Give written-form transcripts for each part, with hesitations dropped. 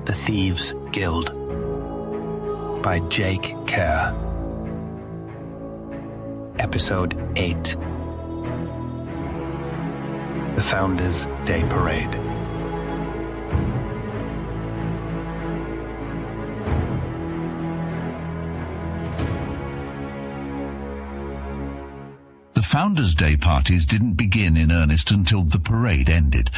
The Thieves Guild by Jake Kerr. Episode 8. The Founders' Day Parade. The Founders' Day parties didn't begin in earnest until the parade ended,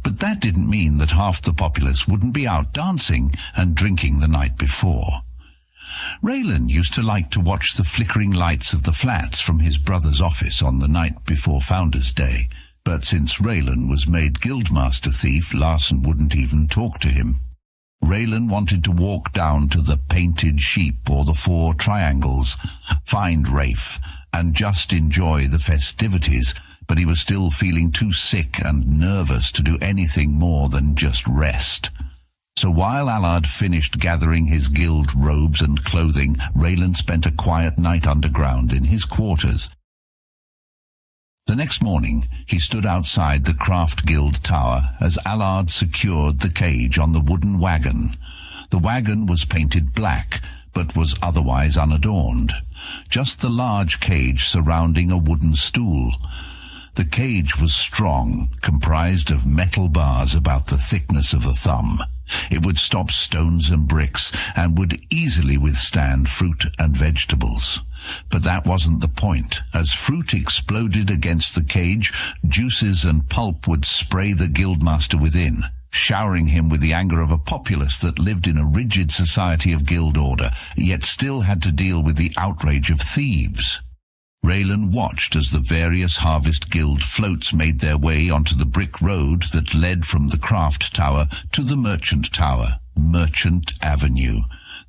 but that didn't mean that half the populace wouldn't be out dancing and drinking the night before. Ralan used to like to watch the flickering lights of the flats from his brother's office on the night before Founders' Day, but since Ralan was made Guildmaster thief, Lassen wouldn't even talk to him. Ralan wanted to walk down to the Painted Sheep or the Four Triangles, find Raef, and just enjoy the festivities, but he was still feeling too sick and nervous to do anything more than just rest. So while Alard finished gathering his guild robes and clothing, Ralan spent a quiet night underground in his quarters. The next morning, he stood outside the Craft Guild tower as Alard secured the cage on the wooden wagon. The wagon was painted black, but was otherwise unadorned. Just the large cage surrounding a wooden stool. The cage was strong, comprised of metal bars about the thickness of a thumb. It would stop stones and bricks, and would easily withstand fruit and vegetables. But that wasn't the point. As fruit exploded against the cage, juices and pulp would spray the Guildmaster within, showering him with the anger of a populace that lived in a rigid society of guild order, yet still had to deal with the outrage of thieves. Ralan watched as the various Harvest Guild floats made their way onto the brick road that led from the Craft Tower to the Merchant Tower, Merchant Avenue.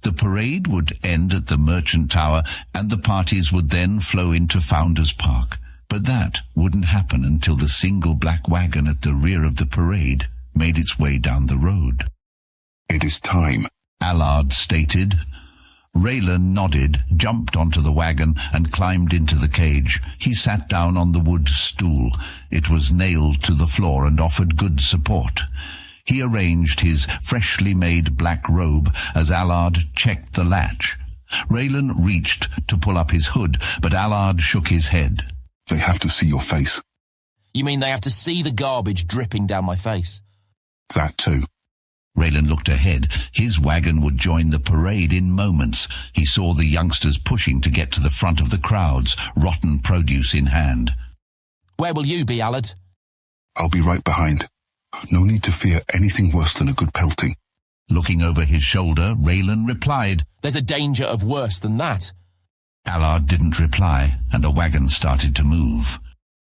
The parade would end at the Merchant Tower, and the parties would then flow into Founders Park. But that wouldn't happen until the single black wagon at the rear of the parade made its way down the road. "It is time," Alard stated. Ralan nodded, jumped onto the wagon, and climbed into the cage. He sat down on the wood stool. It was nailed to the floor and offered good support. He arranged his freshly made black robe as Alard checked the latch. Ralan reached to pull up his hood, but Alard shook his head. "They have to see your face." "You mean they have to see the garbage dripping down my face?" "That too." Ralan looked ahead. His wagon would join the parade in moments. He saw the youngsters pushing to get to the front of the crowds, rotten produce in hand. "Where will you be, Alard?" "I'll be right behind. No need to fear anything worse than a good pelting." Looking over his shoulder, Ralan replied, "There's a danger of worse than that." Alard didn't reply, and the wagon started to move.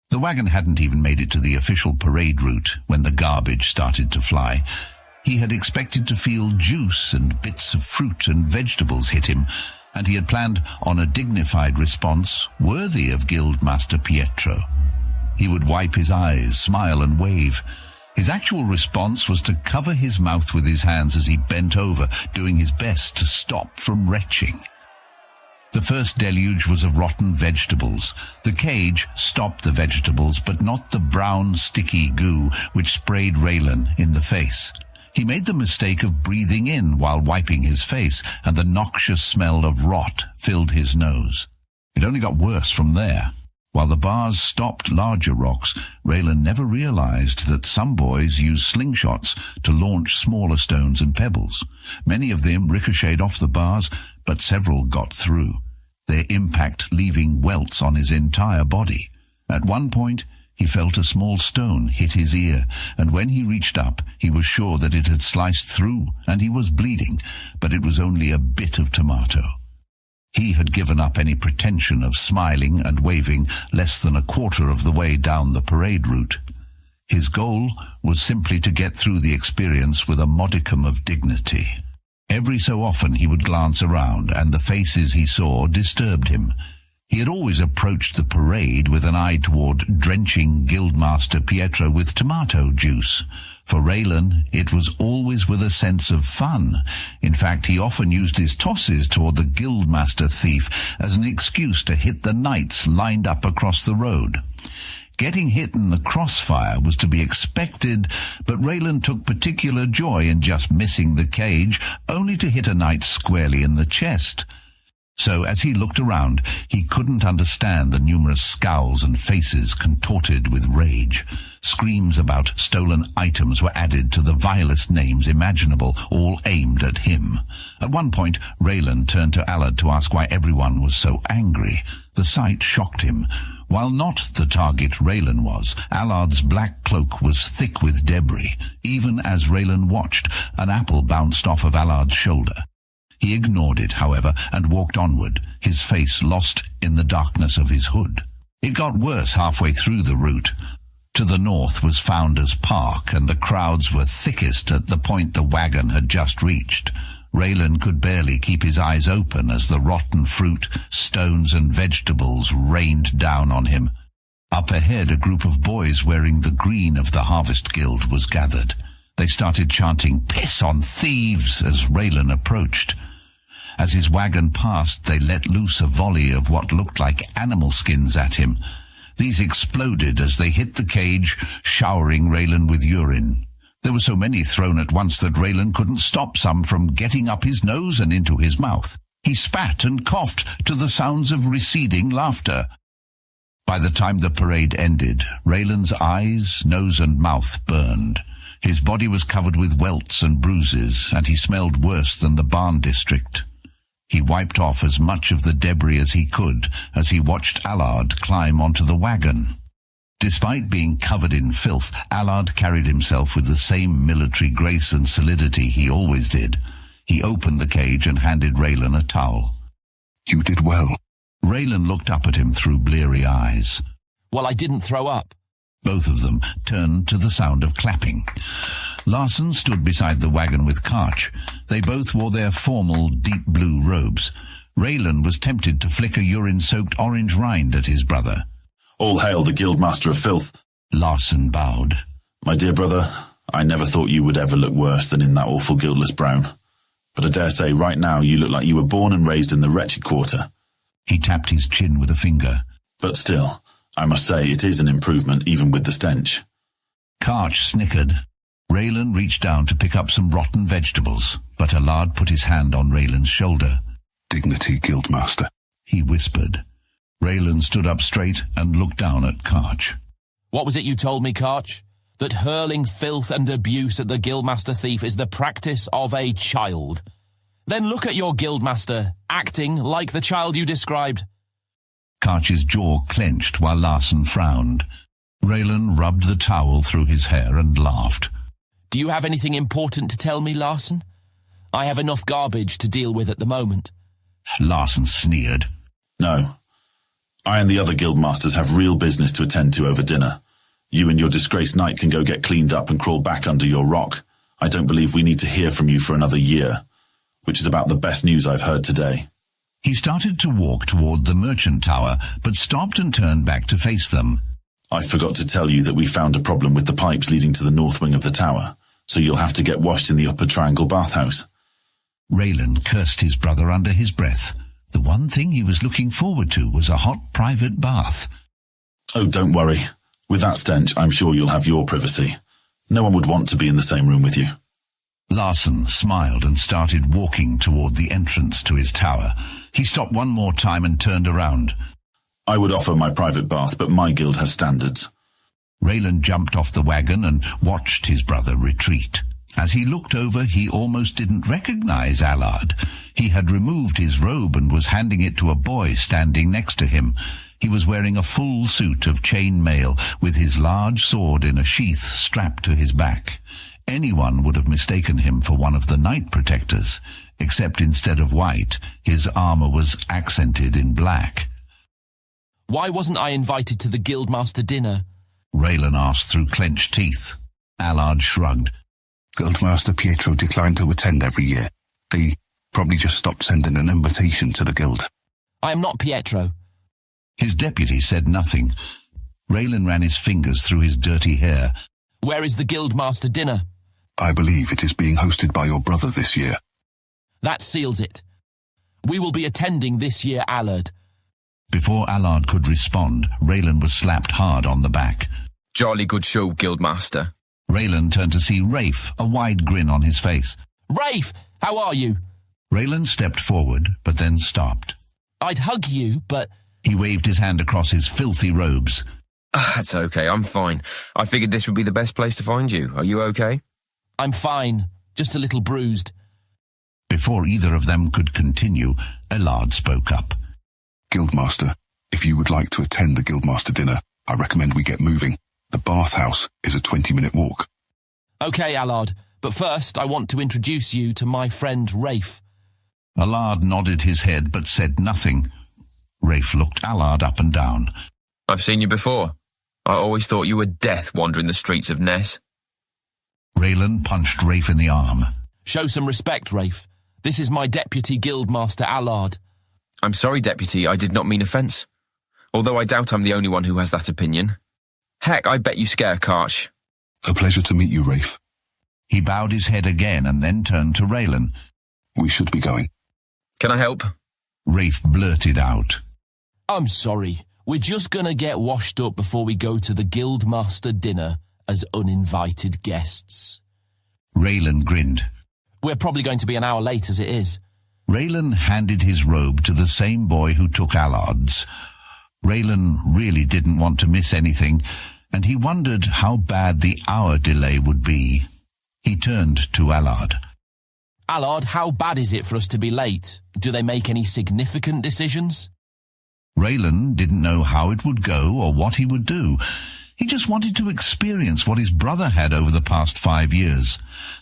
The wagon hadn't even made it to the official parade route when the garbage started to fly. He had expected to feel juice and bits of fruit and vegetables hit him, and he had planned on a dignified response worthy of Guildmaster Pietro. He would wipe his eyes, smile and wave. His actual response was to cover his mouth with his hands as he bent over, doing his best to stop from retching. The first deluge was of rotten vegetables. The cage stopped the vegetables, but not the brown, sticky goo which sprayed Ralan in the face. He made the mistake of breathing in while wiping his face, and the noxious smell of rot filled his nose. It only got worse from there. While the bars stopped larger rocks, Ralan never realized that some boys use slingshots to launch smaller stones and pebbles. Many of them ricocheted off the bars, but several got through, their impact leaving welts on his entire body. At one point, he felt a small stone hit his ear, and when he reached up, he was sure that it had sliced through, and he was bleeding, but it was only a bit of tomato. He had given up any pretension of smiling and waving less than a quarter of the way down the parade route. His goal was simply to get through the experience with a modicum of dignity. Every so often he would glance around, and the faces he saw disturbed him. He had always approached the parade with an eye toward drenching Guildmaster Pietro with tomato juice. For Ralan, it was always with a sense of fun. In fact, he often used his tosses toward the Guildmaster thief as an excuse to hit the knights lined up across the road. Getting hit in the crossfire was to be expected, but Ralan took particular joy in just missing the cage, only to hit a knight squarely in the chest. So as he looked around, he couldn't understand the numerous scowls and faces contorted with rage. Screams about stolen items were added to the vilest names imaginable, all aimed at him. At one point, Ralan turned to Alard to ask why everyone was so angry. The sight shocked him. While not the target Ralan was, Alard's black cloak was thick with debris. Even as Ralan watched, an apple bounced off of Alard's shoulder. He ignored it, however, and walked onward, his face lost in the darkness of his hood. It got worse halfway through the route. To the north was Founders Park, and the crowds were thickest at the point the wagon had just reached. Ralan could barely keep his eyes open as the rotten fruit, stones and vegetables rained down on him. Up ahead, a group of boys wearing the green of the Harvest Guild was gathered. They started chanting, "Piss on thieves!" as Ralan approached. As his wagon passed, they let loose a volley of what looked like animal skins at him. These exploded as they hit the cage, showering Ralan with urine. There were so many thrown at once that Ralan couldn't stop some from getting up his nose and into his mouth. He spat and coughed to the sounds of receding laughter. By the time the parade ended, Ralan's eyes, nose and mouth burned. His body was covered with welts and bruises, and he smelled worse than the barn district. He wiped off as much of the debris as he could as he watched Alard climb onto the wagon. Despite being covered in filth, Alard carried himself with the same military grace and solidity he always did. He opened the cage and handed Ralan a towel. You did well. Ralan looked up at him through bleary eyes. Well, I didn't throw up. Both of them turned to the sound of clapping. Lassen stood beside the wagon with Karch. They both wore their formal deep blue robes. Ralan was tempted to flick a urine-soaked orange rind at his brother. All hail the Guildmaster of Filth. Lassen bowed. My dear brother, I never thought you would ever look worse than in that awful guildless brown. But I dare say right now you look like you were born and raised in the wretched quarter. He tapped his chin with a finger. But still, I must say it is an improvement even with the stench. Karch snickered. Ralan reached down to pick up some rotten vegetables, but Alard put his hand on Ralan's shoulder. Dignity, Guildmaster, he whispered. Ralan stood up straight and looked down at Karch. What was it you told me, Karch? That hurling filth and abuse at the Guildmaster thief is the practice of a child. Then look at your Guildmaster, acting like the child you described. Karch's jaw clenched while Lassen frowned. Ralan rubbed the towel through his hair and laughed. Do you have anything important to tell me, Lassen? I have enough garbage to deal with at the moment. Lassen sneered. No. I and the other Guildmasters have real business to attend to over dinner. You and your disgraced knight can go get cleaned up and crawl back under your rock. I don't believe we need to hear from you for another year, which is about the best news I've heard today. He started to walk toward the merchant tower, but stopped and turned back to face them. I forgot to tell you that we found a problem with the pipes leading to the north wing of the tower, so you'll have to get washed in the upper triangle bathhouse. Ralan cursed his brother under his breath. The one thing he was looking forward to was a hot private bath. Oh, don't worry. With that stench, I'm sure you'll have your privacy. No one would want to be in the same room with you. Lassen smiled and started walking toward the entrance to his tower. He stopped one more time and turned around. I would offer my private bath, but my guild has standards. Ralan jumped off the wagon and watched his brother retreat. As he looked over, he almost didn't recognize Alard. He had removed his robe and was handing it to a boy standing next to him. He was wearing a full suit of chain mail, with his large sword in a sheath strapped to his back. Anyone would have mistaken him for one of the Knight Protectors, except instead of white, his armor was accented in black. Why wasn't I invited to the Guildmaster dinner? Ralan asked through clenched teeth. Alard shrugged. Guildmaster Pietro declined to attend every year. They probably just stopped sending an invitation to the guild. I am not Pietro. His deputy said nothing. Ralan ran his fingers through his dirty hair. Where is the Guildmaster dinner? I believe it is being hosted by your brother this year. That seals it. We will be attending this year, Alard. Before Alard could respond, Ralan was slapped hard on the back. Jolly good show, Guildmaster. Ralan turned to see Raef, a wide grin on his face. Raef, how are you? Ralan stepped forward, but then stopped. I'd hug you, but... He waved his hand across his filthy robes. That's okay, I'm fine. I figured this would be the best place to find you. Are you okay? I'm fine, just a little bruised. Before either of them could continue, Alard spoke up. Guildmaster, if you would like to attend the Guildmaster dinner, I recommend we get moving. The bathhouse is a 20-minute walk. Okay, Alard, but first I want to introduce you to my friend Raef. Alard nodded his head but said nothing. Raef looked Alard up and down. I've seen you before. I always thought you were death wandering the streets of Ness. Ralan punched Raef in the arm. Show some respect, Raef. This is my deputy Guildmaster Alard. I'm sorry, Deputy, I did not mean offence. Although I doubt I'm the only one who has that opinion. Heck, I bet you scare Karch. A pleasure to meet you, Raef. He bowed his head again and then turned to Ralan. We should be going. Can I help? Raef blurted out. I'm sorry. We're just gonna get washed up before we go to the Guildmaster dinner as uninvited guests. Ralan grinned. We're probably going to be an hour late as it is. Ralan handed his robe to the same boy who took Alard's. Ralan really didn't want to miss anything, and he wondered how bad the hour delay would be. He turned to Alard. Alard, how bad is it for us to be late? Do they make any significant decisions? Ralan didn't know how it would go or what he would do. He just wanted to experience what his brother had over the past 5 years.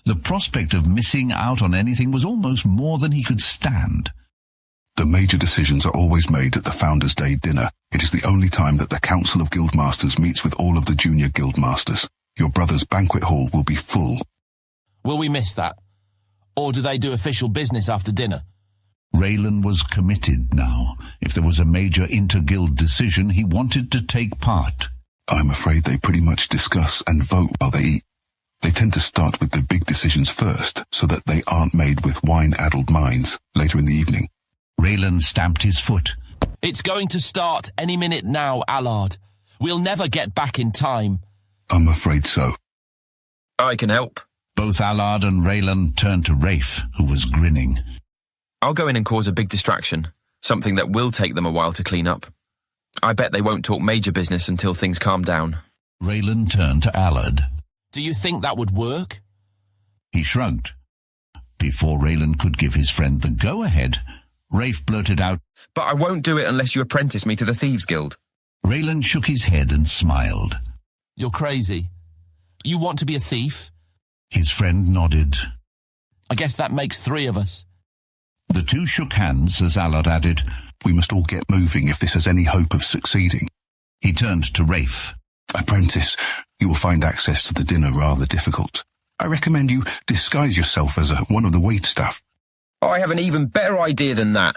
The prospect of missing out on anything was almost more than he could stand. The major decisions are always made at the Founders' Day dinner. It is the only time that the Council of Guildmasters meets with all of the junior Guildmasters. Your brother's banquet hall will be full. Will we miss that? Or do they do official business after dinner? Ralan was committed now. If there was a major inter-guild decision, he wanted to take part. I'm afraid they pretty much discuss and vote while they eat. They tend to start with the big decisions first, so that they aren't made with wine-addled minds later in the evening. Ralan stamped his foot. It's going to start any minute now, Alard. We'll never get back in time. I'm afraid so. I can help. Both Alard and Ralan turned to Raef, who was grinning. I'll go in and cause a big distraction, something that will take them a while to clean up. I bet they won't talk major business until things calm down. Ralan turned to Alard. Do you think that would work? He shrugged. Before Ralan could give his friend the go-ahead, Raef blurted out, But I won't do it unless you apprentice me to the Thieves Guild. Ralan shook his head and smiled. You're crazy. You want to be a thief? His friend nodded. I guess that makes 3 of us. The two shook hands as Alard added, We must all get moving if this has any hope of succeeding. He turned to Raef. Apprentice, you will find access to the dinner rather difficult. I recommend you disguise yourself as one of the waitstaff. I have an even better idea than that.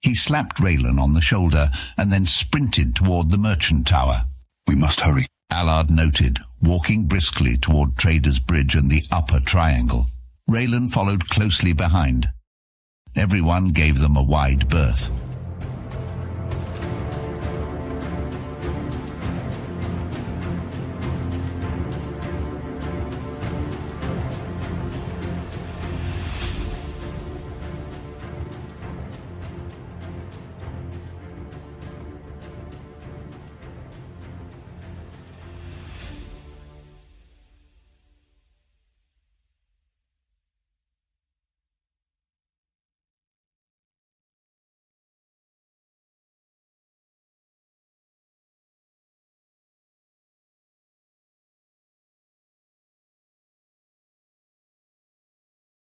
He slapped Ralan on the shoulder and then sprinted toward the merchant tower. We must hurry. Alard noted, walking briskly toward Trader's Bridge and the upper triangle. Ralan followed closely behind. Everyone gave them a wide berth.